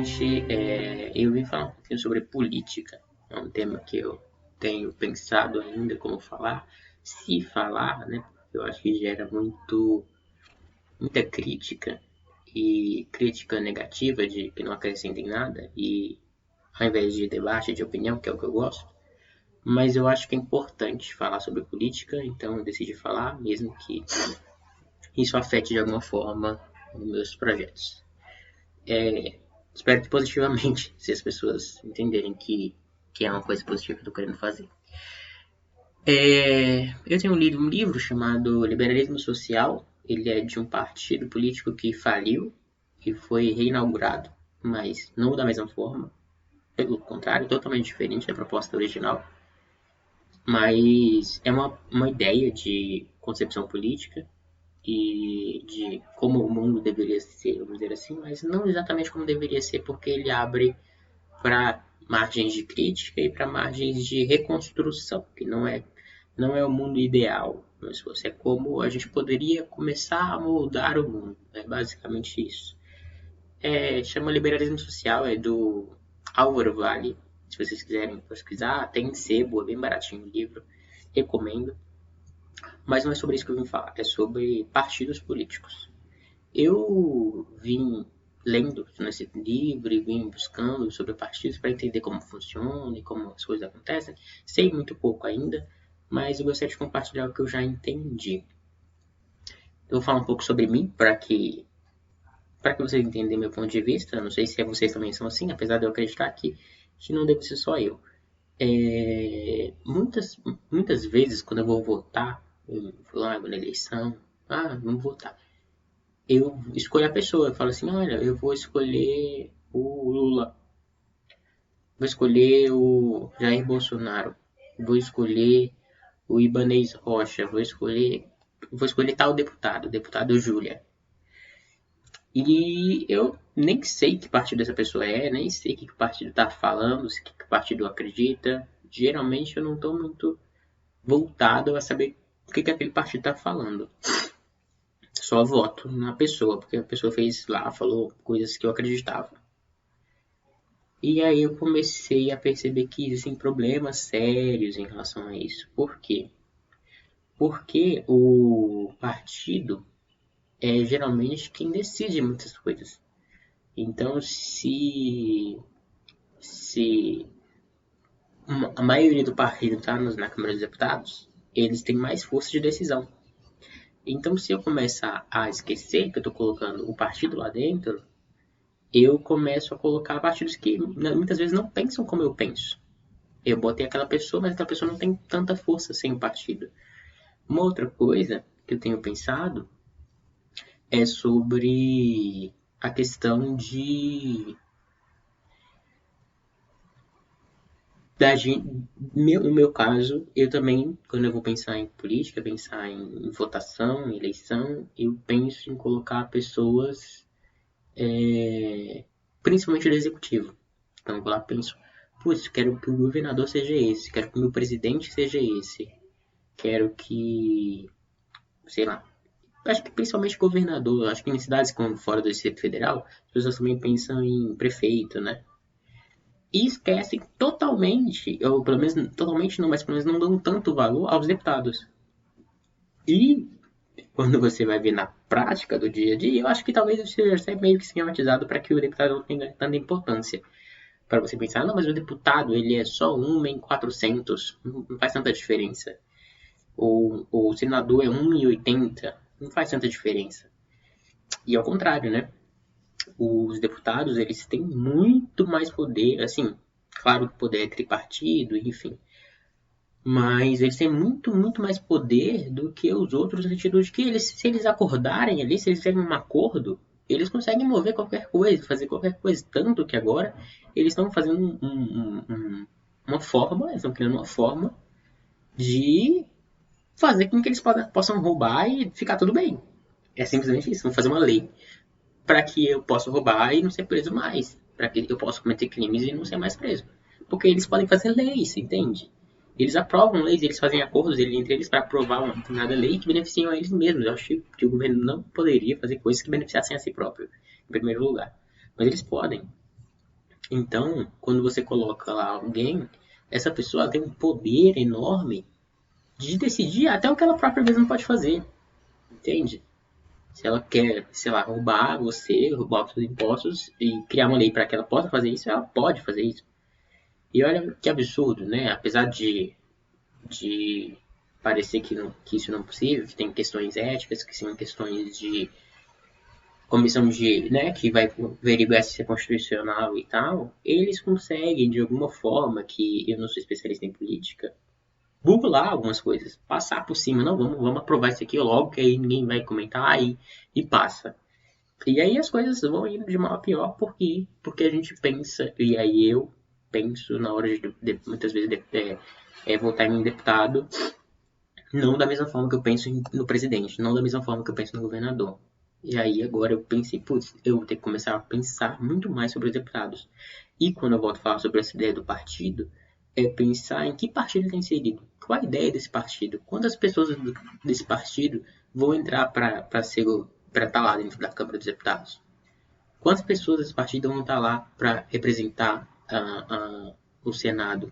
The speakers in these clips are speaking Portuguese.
basicamente, eu vim falar um pouquinho sobre política. É um tema que eu tenho pensado ainda como falar. Se falar, né? Eu acho que gera muita crítica. E crítica negativa de que não acrescenta em nada. E ao invés de debate, de opinião, que é o que eu gosto. Mas eu acho que é importante falar sobre política, então eu decidi falar, mesmo que isso afete de alguma forma os meus projetos. Espero que positivamente, se as pessoas entenderem que é uma coisa positiva que eu estou querendo fazer. Eu tenho lido um livro chamado Liberalismo Social. Ele é de um partido político que faliu e foi reinaugurado, mas não da mesma forma. Pelo contrário, totalmente diferente da proposta original. Mas é uma ideia de concepção política e de como o mundo deveria ser, vamos dizer assim, mas não exatamente como deveria ser, porque ele abre para margens de crítica e para margens de reconstrução, que não é o mundo ideal, mas é como a gente poderia começar a moldar o mundo, é basicamente isso. Chama Liberalismo Social, é do Álvaro Vale, se vocês quiserem pesquisar, tem em sebo, é bem baratinho o livro, recomendo. Mas não é sobre isso que eu vim falar, é sobre partidos políticos. Eu vim lendo nesse livro e vim buscando sobre partidos para entender como funciona e como as coisas acontecem. Sei muito pouco ainda, mas eu gostaria de compartilhar o que eu já entendi. Eu vou falar um pouco sobre mim para que vocês entendam meu ponto de vista. Não sei se vocês também são assim, apesar de eu acreditar que não deve ser só eu. Muitas vezes, quando eu vou votar, eu vou lá na eleição, vamos votar. Eu escolho a pessoa, eu falo assim, olha, eu vou escolher o Lula, vou escolher o Jair Bolsonaro, vou escolher o Ibanez Rocha, vou escolher tal deputado, o deputado Júlia. E eu nem sei que partido essa pessoa é, nem sei o que o partido está falando, o que o partido acredita. Geralmente eu não estou muito voltado a saber o que aquele partido está falando. Só voto na pessoa, porque a pessoa fez lá, falou coisas que eu acreditava. E aí eu comecei a perceber que existem problemas sérios em relação a isso. Por quê? Porque o partido é geralmente quem decide muitas coisas. Então, se a maioria do partido está na Câmara dos Deputados, eles têm mais força de decisão. Então, se eu começar a esquecer que eu estou colocando o partido lá dentro, eu começo a colocar partidos que muitas vezes não pensam como eu penso. Eu botei aquela pessoa, mas aquela pessoa não tem tanta força sem o partido. Uma outra coisa que eu tenho pensado é sobre a questão no meu caso, eu também, quando eu vou pensar em política, pensar em votação, em eleição, eu penso em colocar pessoas, principalmente do executivo. Então eu lá penso, putz, quero que o governador seja esse, quero que o meu presidente seja esse, quero que, sei lá, acho que principalmente governador, acho que em cidades como fora do Distrito Federal, as pessoas também pensam em prefeito, né? E esquecem totalmente, ou pelo menos totalmente não, mas pelo menos não dão tanto valor aos deputados. E quando você vai ver na prática do dia a dia, eu acho que talvez isso seja meio que esquematizado para que o deputado não tenha tanta importância. Para você pensar, não, mas o deputado ele é só 1 em 400, não faz tanta diferença. Ou o senador é 1 em 80, não faz tanta diferença. E ao contrário, né? Os deputados eles têm muito mais poder, assim, claro que o poder é tripartido, enfim, mas eles têm muito mais poder do que os outros no sentido de que se eles acordarem ali, se eles fizerem um acordo, eles conseguem mover qualquer coisa, fazer qualquer coisa, tanto que agora eles estão fazendo uma forma, eles estão criando uma forma de fazer com que eles possam roubar e ficar tudo bem. É simplesmente isso, vão fazer uma lei para que eu possa roubar e não ser preso mais, para que eu possa cometer crimes e não ser mais preso. Porque eles podem fazer leis, entende? Eles aprovam leis, eles fazem acordos entre eles para aprovar uma determinada lei que beneficiam a eles mesmos. Eu acho que o governo não poderia fazer coisas que beneficiassem a si próprio, em primeiro lugar. Mas eles podem. Então, quando você coloca lá alguém, essa pessoa tem um poder enorme de decidir até o que ela própria mesma pode fazer, entende? Se ela quer, sei lá, roubar você, roubar os seus impostos e criar uma lei para que ela possa fazer isso, ela pode fazer isso. E olha que absurdo, né? Apesar de parecer que isso não é possível, que tem questões éticas, que são questões de comissão de, né, que vai averiguar se é constitucional e tal, eles conseguem, de alguma forma, que eu não sou especialista em política, burlar algumas coisas, passar por cima, não, vamos aprovar isso aqui logo, que aí ninguém vai comentar e passa. E aí as coisas vão indo de mal a pior porque a gente pensa, e aí eu penso na hora de muitas vezes votar em um deputado, não da mesma forma que eu penso no presidente, não da mesma forma que eu penso no governador. E aí agora eu pensei, putz, eu vou ter que começar a pensar muito mais sobre os deputados. E quando eu volto a falar sobre essa ideia do partido, é pensar em que partido está inserido, qual a ideia desse partido, quantas pessoas desse partido vão entrar para estar lá dentro da Câmara dos Deputados. Quantas pessoas desse partido vão estar lá para representar o Senado?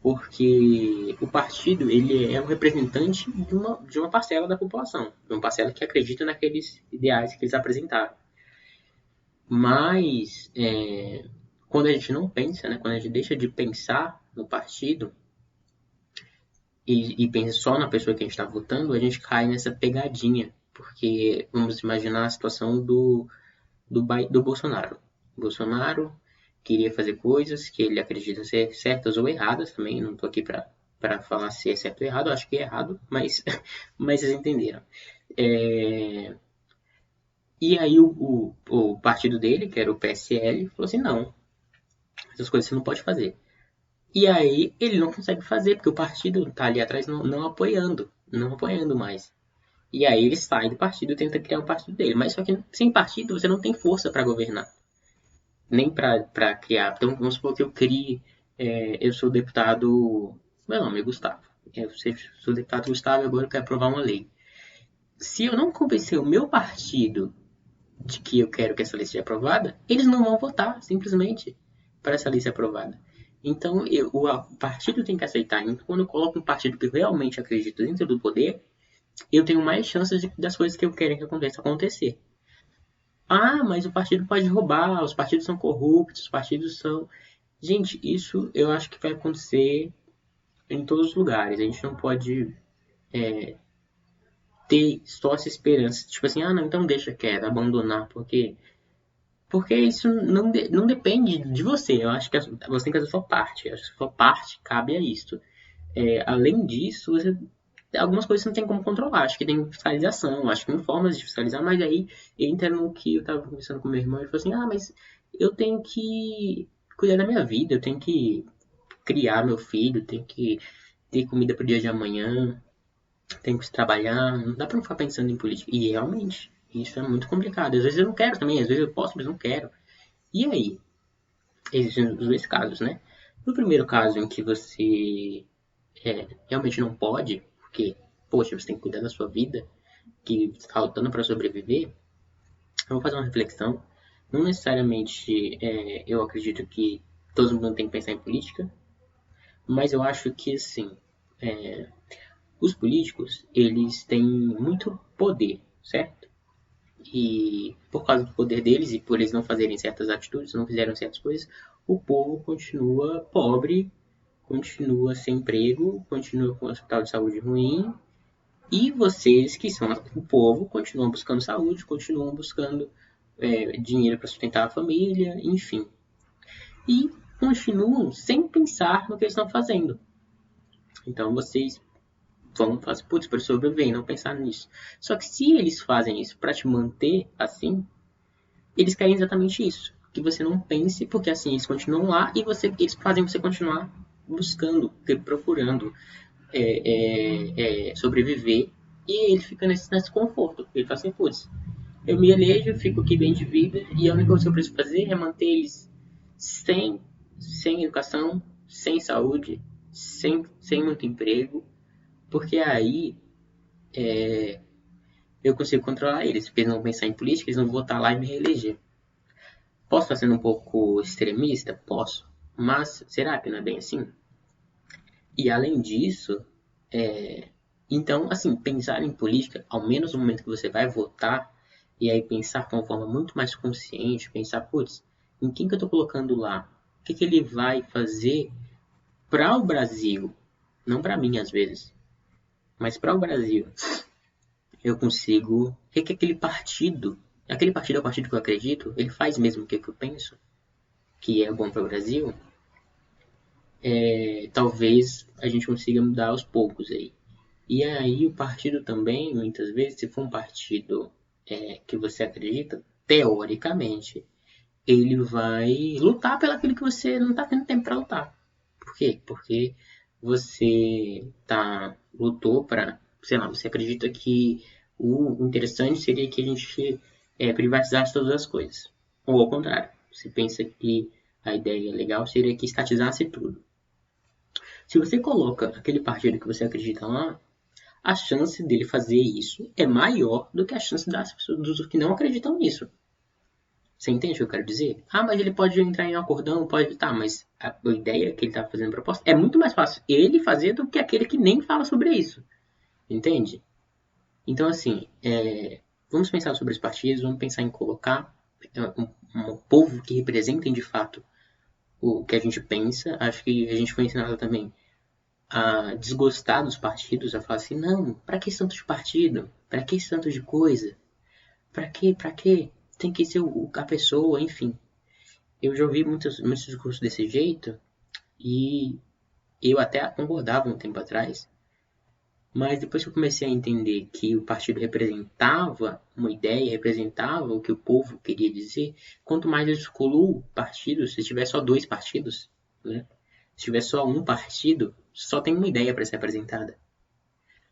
Porque o partido ele é um representante de uma parcela da população, de uma parcela que acredita naqueles ideais que eles apresentaram. Mas quando a gente não pensa, né, quando a gente deixa de pensar no partido e pensa só na pessoa que a gente está votando, a gente cai nessa pegadinha. Porque vamos imaginar a situação do Bolsonaro. Bolsonaro queria fazer coisas que ele acredita ser certas ou erradas também. Não estou aqui para falar se é certo ou errado, eu acho que é errado, mas, mas vocês entenderam. E aí o partido dele, que era o PSL, falou assim, não, essas coisas você não pode fazer. E aí ele não consegue fazer, porque o partido está ali atrás não apoiando mais. E aí ele sai do partido e tenta criar um partido dele. Mas só que sem partido você não tem força para governar. Nem para criar. Então vamos supor que eu crie. Eu sou deputado. Meu nome é Gustavo. Eu sou deputado Gustavo e agora eu quero aprovar uma lei. Se eu não convencer o meu partido de que eu quero que essa lei seja aprovada, eles não vão votar, simplesmente, para essa lei ser aprovada. Então o partido tem que aceitar. Então, quando eu coloco um partido que eu realmente acredito dentro do poder, eu tenho mais chances das coisas que eu quero que aconteça acontecer. Ah, mas o partido pode roubar, os partidos são corruptos, os partidos são. Gente, isso eu acho que vai acontecer em todos os lugares. A gente não pode ter só essa esperança. Tipo assim, ah, não, então deixa quieto, abandonar, porque isso não depende de você. Eu acho que você tem que fazer a sua parte. Eu acho que a sua parte cabe a isso. Além disso, algumas coisas você não tem como controlar. Acho que tem fiscalização, acho que tem formas de fiscalizar, mas aí entra no que eu estava conversando com meu irmão e falou assim: ah, mas eu tenho que cuidar da minha vida, eu tenho que criar meu filho, tenho que ter comida pro dia de amanhã, tenho que trabalhar, não dá pra não ficar pensando em política. E realmente, isso é muito complicado. Às vezes eu não quero também, às vezes eu posso, mas não quero. E aí? Existem os dois casos, né? No primeiro caso em que você realmente não pode, porque, poxa, você tem que cuidar da sua vida, que está lutando para sobreviver, eu vou fazer uma reflexão. Não necessariamente eu acredito que todo mundo tem que pensar em política, mas eu acho que, assim, os políticos, eles têm muito poder, certo? E por causa do poder deles e por eles não fazerem certas atitudes, não fizeram certas coisas, o povo continua pobre, continua sem emprego, continua com o hospital de saúde ruim. E vocês, que são o povo, continuam buscando saúde, continuam buscando dinheiro para sustentar a família, enfim. E continuam sem pensar no que eles estão fazendo. Então vocês vão fazer, putz, para sobreviver e não pensar nisso. Só que se eles fazem isso para te manter assim, eles querem exatamente isso. Que você não pense, porque assim eles continuam lá e eles fazem você continuar buscando, procurando sobreviver. E ele fica nesse conforto. Ele fala assim, putz, eu me elejo, fico aqui bem de vida e a única coisa que eu preciso fazer é manter eles sem educação, sem saúde, sem muito emprego, porque aí eu consigo controlar eles, porque eles não vão pensar em política, eles não vão votar lá e me reeleger. Posso estar sendo um pouco extremista? Posso. Mas será que não é bem assim? E além disso, então, assim, pensar em política, ao menos no momento que você vai votar, e aí pensar de uma forma muito mais consciente, pensar, putz, em quem que eu estou colocando lá? O que que ele vai fazer para o Brasil? Não para mim, às vezes, mas para o Brasil. Eu consigo. O que que aquele partido é o partido que eu acredito, ele faz mesmo o que eu penso, que é bom para o Brasil, talvez a gente consiga mudar aos poucos aí. E aí o partido também, muitas vezes, se for um partido que você acredita, teoricamente, ele vai lutar pelo aquilo que você não está tendo tempo para lutar. Por quê? Porque você lutou para, sei lá, você acredita que o interessante seria que a gente privatizasse todas as coisas. Ou ao contrário, você pensa que a ideia legal seria que estatizasse tudo. Se você coloca aquele partido que você acredita lá, a chance dele fazer isso é maior do que a chance das pessoas dos que não acreditam nisso. Você entende o que eu quero dizer? Ah, mas ele pode entrar em um acordão, pode. Tá, mas a ideia que ele está fazendo proposta é muito mais fácil ele fazer do que aquele que nem fala sobre isso. Entende? Então, assim, vamos pensar sobre os partidos, vamos pensar em colocar um povo que representem de fato o que a gente pensa. Acho que a gente foi ensinado também a desgostar dos partidos, a falar assim, não, pra que tanto de partido? Pra que tanto de coisa? Pra quê? Pra quê? Tem que ser a pessoa, enfim. Eu já ouvi muitos discursos desse jeito e eu até concordava um tempo atrás, mas depois que eu comecei a entender que o partido representava uma ideia, representava o que o povo queria dizer, quanto mais eu excluo partidos, se tiver só dois partidos, né? Se tiver só um partido, só tem uma ideia para ser apresentada.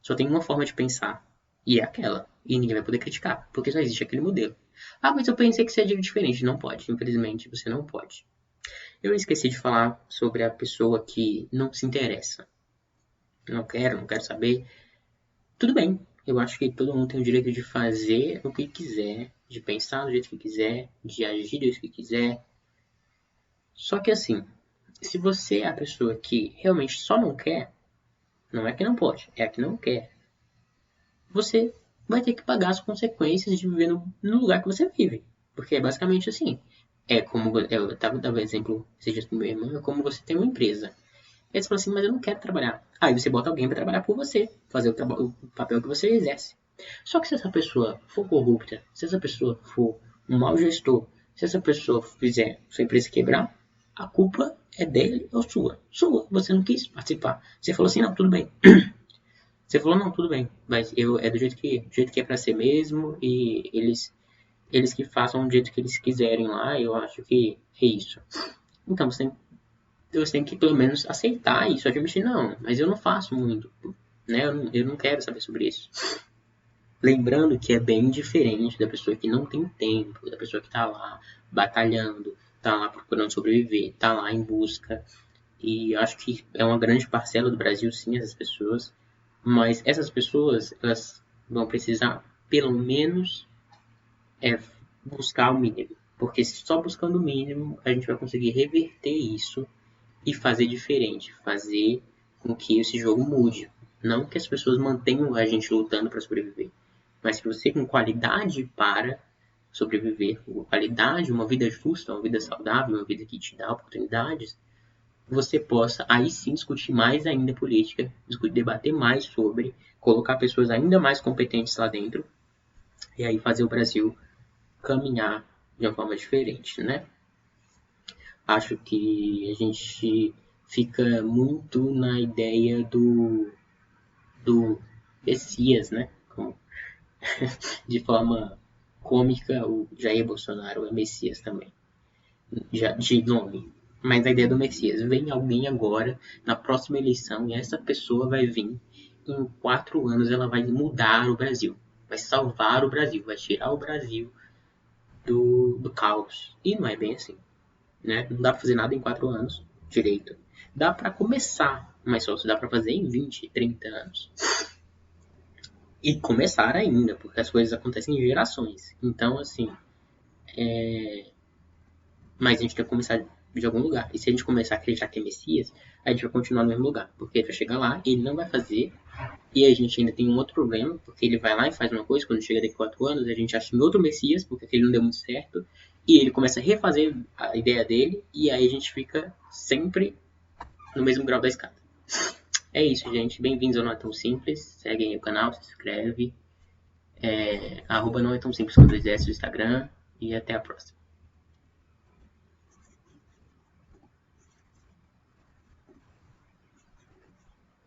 Só tem uma forma de pensar. E é aquela. E ninguém vai poder criticar, porque só existe aquele modelo. Ah, mas eu pensei que seria diferente. Não pode. Infelizmente, você não pode. Eu esqueci de falar sobre a pessoa que não se interessa. Não quero saber. Tudo bem. Eu acho que todo mundo tem o direito de fazer o que quiser, de pensar do jeito que quiser, de agir do jeito que quiser. Só que assim, se você é a pessoa que realmente só não quer, não é que não pode, é a que não quer, você vai ter que pagar as consequências de viver no lugar que você vive. Porque é basicamente assim. É como eu estava dando exemplo esses dias pro meu irmão, é como você tem uma empresa. Aí você fala assim, mas eu não quero trabalhar. Aí você bota alguém para trabalhar por você, fazer o papel que você exerce. Só que se essa pessoa for corrupta, se essa pessoa for um mau gestor, se essa pessoa fizer sua empresa quebrar, a culpa é dele ou sua? Sua. Você não quis participar. Você falou assim, não, tudo bem. Você falou, não, tudo bem, mas é do jeito que é pra ser mesmo, e eles que façam do jeito que eles quiserem lá, eu acho que é isso. Então, você tem que pelo menos aceitar isso, admitir, não, mas eu não faço muito, né, eu não quero saber sobre isso. Lembrando que é bem diferente da pessoa que não tem tempo, da pessoa que tá lá batalhando, tá lá procurando sobreviver, tá lá em busca, e acho que é uma grande parcela do Brasil, sim, essas pessoas. Mas essas pessoas, elas vão precisar, pelo menos, buscar o mínimo. Porque só buscando o mínimo, a gente vai conseguir reverter isso e fazer diferente. Fazer com que esse jogo mude. Não que as pessoas mantenham a gente lutando para sobreviver. Mas que você, com qualidade para sobreviver, com qualidade, uma vida justa, uma vida saudável, uma vida que te dá oportunidades, você possa aí sim discutir mais ainda política, debater mais sobre, colocar pessoas ainda mais competentes lá dentro e aí fazer o Brasil caminhar de uma forma diferente, né? Acho que a gente fica muito na ideia do Messias, né? De forma cômica, o Jair Bolsonaro é Messias também, já de nome. Mas a ideia do Messias, vem alguém agora na próxima eleição e essa pessoa vai vir. Em 4 anos ela vai mudar o Brasil, vai salvar o Brasil, vai tirar o Brasil do caos. E não é bem assim, né? Não dá para fazer nada em 4 anos direito. Dá para começar, mas só se dá para fazer em 20, 30 anos. E começar ainda, porque as coisas acontecem em gerações. Então, assim, Mas a gente tem que começar de algum lugar. E se a gente começar a acreditar que é Messias, a gente vai continuar no mesmo lugar. Porque ele vai chegar lá, ele não vai fazer. E a gente ainda tem um outro problema, porque ele vai lá e faz uma coisa, quando chega daqui a 4 anos, a gente assume outro Messias, porque aquele não deu muito certo. E ele começa a refazer a ideia dele, e aí a gente fica sempre no mesmo grau da escada. É isso, gente. Bem-vindos ao Não É Tão Simples. Seguem aí o canal, se inscreve. Arroba Não É Tão Simples com 2S no Instagram. E até a próxima.